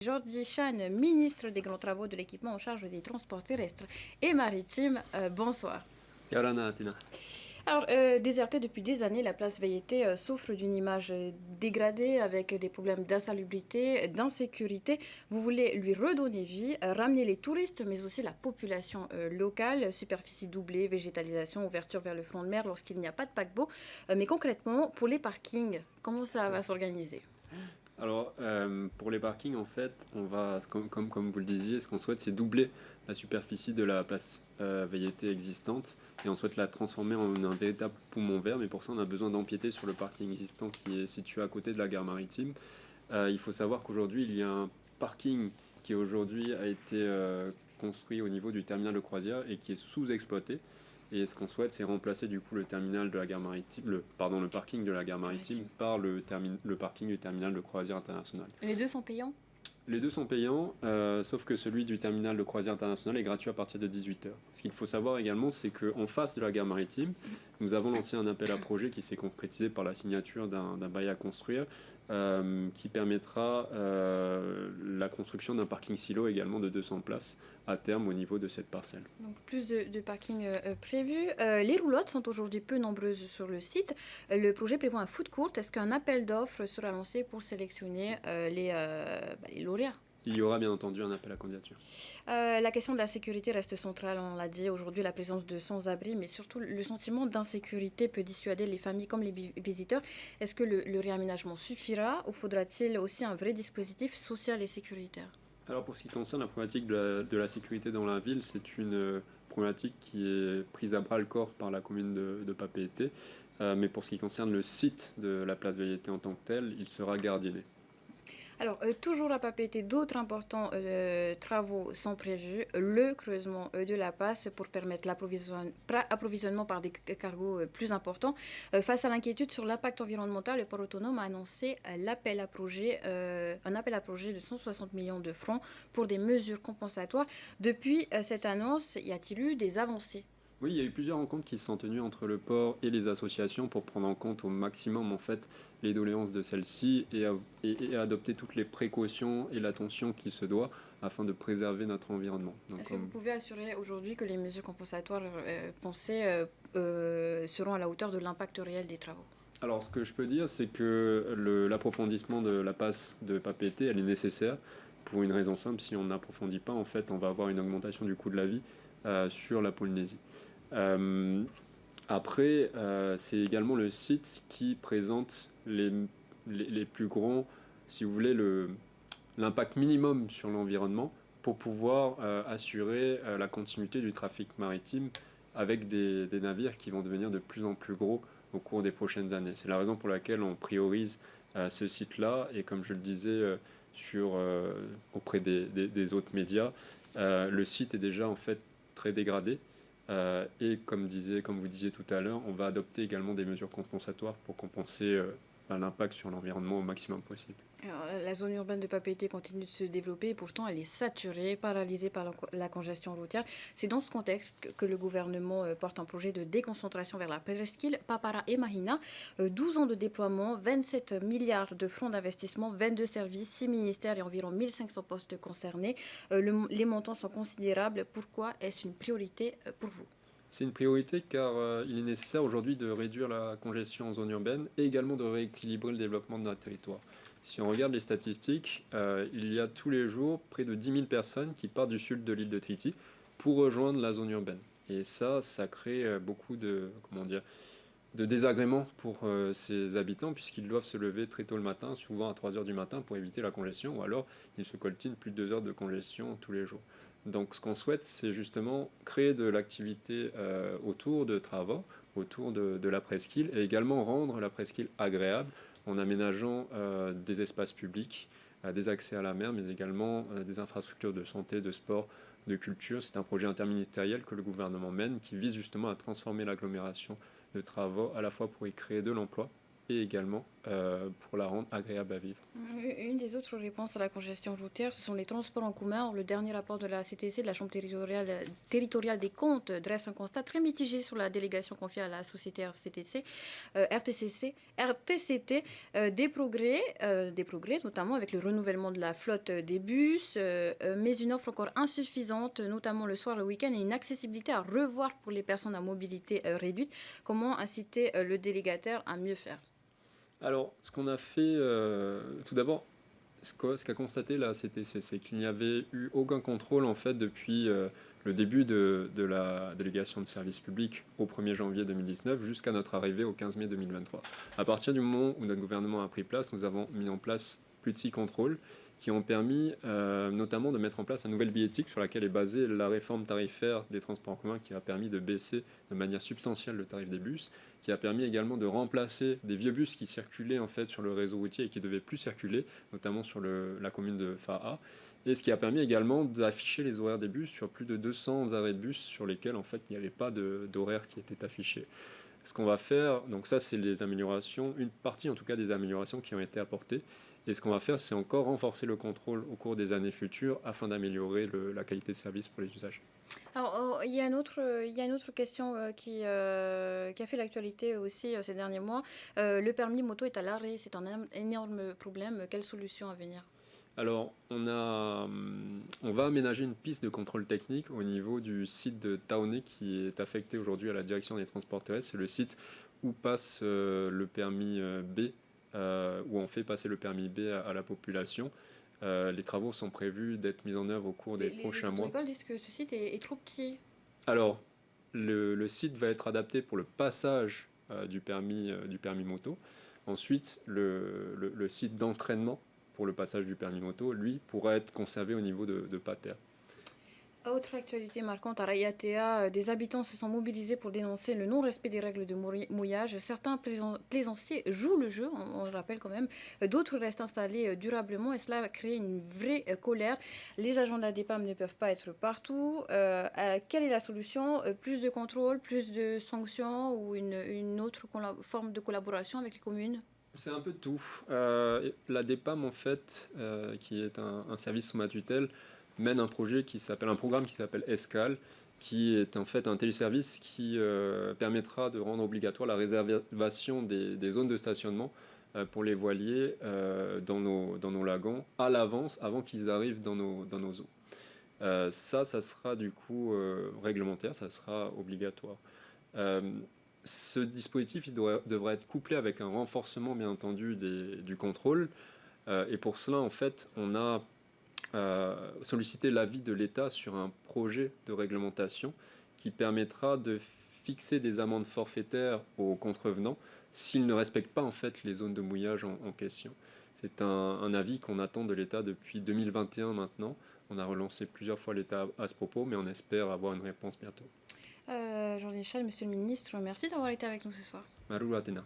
Georgie Chan, ministre des Grands Travaux de l'équipement en charge des transports terrestres et maritimes. Bonsoir. Yarana Atina. Alors, désertée depuis des années, la place Vaiete souffre d'une image dégradée avec des problèmes d'insalubrité, d'insécurité. Vous voulez lui redonner vie, ramener les touristes, mais aussi la population locale, superficie doublée, végétalisation, ouverture vers le front de mer lorsqu'il n'y a pas de paquebot. Mais concrètement, pour les parkings, comment ça va s'organiser? Alors, pour les parkings, en fait, on va, comme vous le disiez, ce qu'on souhaite, c'est doubler la superficie de la place Vaiete existante et on souhaite la transformer en un véritable poumon vert. Mais pour ça, on a besoin d'empiéter sur le parking existant qui est situé à côté de la gare maritime. Il faut savoir qu'aujourd'hui, il y a un parking qui aujourd'hui a été construit au niveau du terminal de croisière et qui est sous-exploité. Et ce qu'on souhaite, c'est remplacer du coup le terminal de la gare maritime, le parking de la gare maritime par le parking du terminal de croisière international. Les deux sont payants? Les deux sont payants, sauf que celui du terminal de croisière international est gratuit à partir de 18 h. Ce qu'il faut savoir également, c'est qu'en face de la gare maritime, nous avons lancé un appel à projet qui s'est concrétisé par la signature d'un bail à construire, qui permettra la construction d'un parking silo également de 200 places à terme au niveau de cette parcelle. Donc plus de parkings prévus. Les roulottes sont aujourd'hui peu nombreuses sur le site. Le projet prévoit un food court. Est-ce qu'un appel d'offres sera lancé pour sélectionner les lauréats? Il y aura bien entendu un appel à candidature. La question de la sécurité reste centrale, on l'a dit. Aujourd'hui, la présence de sans-abri, mais surtout le sentiment d'insécurité peut dissuader les familles comme les visiteurs. Est-ce que le réaménagement suffira ou faudra-t-il aussi un vrai dispositif social et sécuritaire? Alors pour ce qui concerne la problématique de la sécurité dans la ville, c'est une problématique qui est prise à bras le corps par la commune de Papeete. Mais pour ce qui concerne le site de la place Vaiete en tant que tel, il sera gardienné. Alors, toujours à Papeete, d'autres importants travaux sont prévus. Le creusement de la passe pour permettre l'approvisionnement par des cargos plus importants. Face à l'inquiétude sur l'impact environnemental, le port autonome a annoncé un appel à projet de 160 millions de francs pour des mesures compensatoires. Depuis cette annonce, y a-t-il eu des avancées? Oui, il y a eu plusieurs rencontres qui se sont tenues entre le port et les associations pour prendre en compte au maximum en fait les doléances de celles-ci et adopter toutes les précautions et l'attention qui se doit afin de préserver notre environnement. Est-ce que vous pouvez assurer aujourd'hui que les mesures compensatoires pensées seront à la hauteur de l'impact réel des travaux? Alors, ce que je peux dire, c'est que l'approfondissement de la passe de Papeete, elle est nécessaire pour une raison simple. Si on n'approfondit pas, en fait, on va avoir une augmentation du coût de la vie sur la Polynésie. Euh, Après, c'est également le site qui présente les plus grands, si vous voulez, l'impact minimum sur l'environnement pour pouvoir assurer la continuité du trafic maritime avec des navires qui vont devenir de plus en plus gros au cours des prochaines années. C'est la raison pour laquelle on priorise ce site-là et comme je le disais auprès des autres médias, le site est déjà en fait très dégradé. Et comme vous disiez tout à l'heure, on va adopter également des mesures compensatoires pour compenser l'impact sur l'environnement au maximum possible. Alors, la zone urbaine de Papeete continue de se développer et pourtant elle est saturée, paralysée par la congestion routière. C'est dans ce contexte que le gouvernement porte un projet de déconcentration vers la presqu'île, Papara et Mahina. 12 ans de déploiement, 27 milliards de francs d'investissement, 22 services, 6 ministères et environ 1500 postes concernés. Les montants sont considérables. Pourquoi est-ce une priorité pour vous? C'est une priorité car il est nécessaire aujourd'hui de réduire la congestion en zone urbaine et également de rééquilibrer le développement de notre territoire. Si on regarde les statistiques, il y a tous les jours près de 10 000 personnes qui partent du sud de l'île de Tahiti pour rejoindre la zone urbaine. Et ça crée beaucoup de désagréments pour ces habitants puisqu'ils doivent se lever très tôt le matin, souvent à 3 h du matin pour éviter la congestion ou alors ils se coltinent plus de 2 heures de congestion tous les jours. Donc ce qu'on souhaite, c'est justement créer de l'activité autour de travaux, autour de la presqu'île et également rendre la presqu'île agréable en aménageant des espaces publics, des accès à la mer, mais également des infrastructures de santé, de sport, de culture. C'est un projet interministériel que le gouvernement mène qui vise justement à transformer l'agglomération de travaux à la fois pour y créer de l'emploi et également pour la rendre agréable à vivre. Une des autres réponses à la congestion routière, ce sont les transports en commun. Le dernier rapport de la CTC, de la Chambre territoriale des comptes, dresse un constat très mitigé sur la délégation confiée à la société RTCT, des progrès, notamment avec le renouvellement de la flotte des bus, mais une offre encore insuffisante, notamment le soir, le week-end, et une accessibilité à revoir pour les personnes à mobilité réduite. Comment inciter le délégataire à mieux faire? Alors, ce qu'on a fait, tout d'abord, ce qu'a constaté la CTC, c'est qu'il n'y avait eu aucun contrôle en fait depuis le début de la délégation de service public au 1er janvier 2019 jusqu'à notre arrivée au 15 mai 2023. À partir du moment où notre gouvernement a pris place, nous avons mis en place plus de 6 contrôles qui ont permis notamment de mettre en place une nouvelle billettique sur laquelle est basée la réforme tarifaire des transports en commun qui a permis de baisser de manière substantielle le tarif des bus, qui a permis également de remplacer des vieux bus qui circulaient en fait sur le réseau routier et qui ne devaient plus circuler, notamment sur la commune de Fa'a, et ce qui a permis également d'afficher les horaires des bus sur plus de 200 arrêts de bus sur lesquels en fait il n'y avait pas d'horaire qui était affiché. Ce qu'on va faire, donc ça c'est des améliorations, une partie en tout cas des améliorations qui ont été apportées. Et ce qu'on va faire, c'est encore renforcer le contrôle au cours des années futures afin d'améliorer la qualité de service pour les usagers. Alors, il y a une autre question qui a fait l'actualité aussi ces derniers mois. Le permis moto est à l'arrêt, c'est un énorme problème. Quelle solution à venir? Alors, on va aménager une piste de contrôle technique au niveau du site de Taoné qui est affecté aujourd'hui à la direction des transports terrestres. C'est le site où passe le permis B, où on fait passer le permis B à la population. Les travaux sont prévus d'être mis en œuvre au cours des prochains mois. Les écoles disent que ce site est trop petit. Alors, le site va être adapté pour le passage du permis moto. Ensuite, le site d'entraînement pour le passage du permis moto, lui, pourra être conservé au niveau de Pater. Autre actualité marquante, à Rayatea, des habitants se sont mobilisés pour dénoncer le non-respect des règles de mouillage. Certains plaisanciers jouent le jeu, on le rappelle quand même. D'autres restent installés durablement et cela crée une vraie colère. Les agents de la DEPAM ne peuvent pas être partout. Quelle est la solution? Plus de contrôle, plus de sanctions ou une autre forme de collaboration avec les communes? C'est un peu de tout. La DEPAM, en fait, qui est un service sous ma tutelle, mène un programme qui s'appelle ESCAL, qui est en fait un téléservice qui permettra de rendre obligatoire la réservation des zones de stationnement pour les voiliers dans nos lagons à l'avance, avant qu'ils arrivent dans nos eaux. Ça sera du coup réglementaire, ça sera obligatoire. Ce dispositif devrait être couplé avec un renforcement, bien entendu, du contrôle. Et pour cela, en fait, on a sollicité l'avis de l'État sur un projet de réglementation qui permettra de fixer des amendes forfaitaires aux contrevenants s'ils ne respectent pas en fait les zones de mouillage en question. C'est un avis qu'on attend de l'État depuis 2021 maintenant. On a relancé plusieurs fois l'État à ce propos, mais on espère avoir une réponse bientôt. Jean Michel, Monsieur le Ministre, merci d'avoir été avec nous ce soir. Marou Athéna.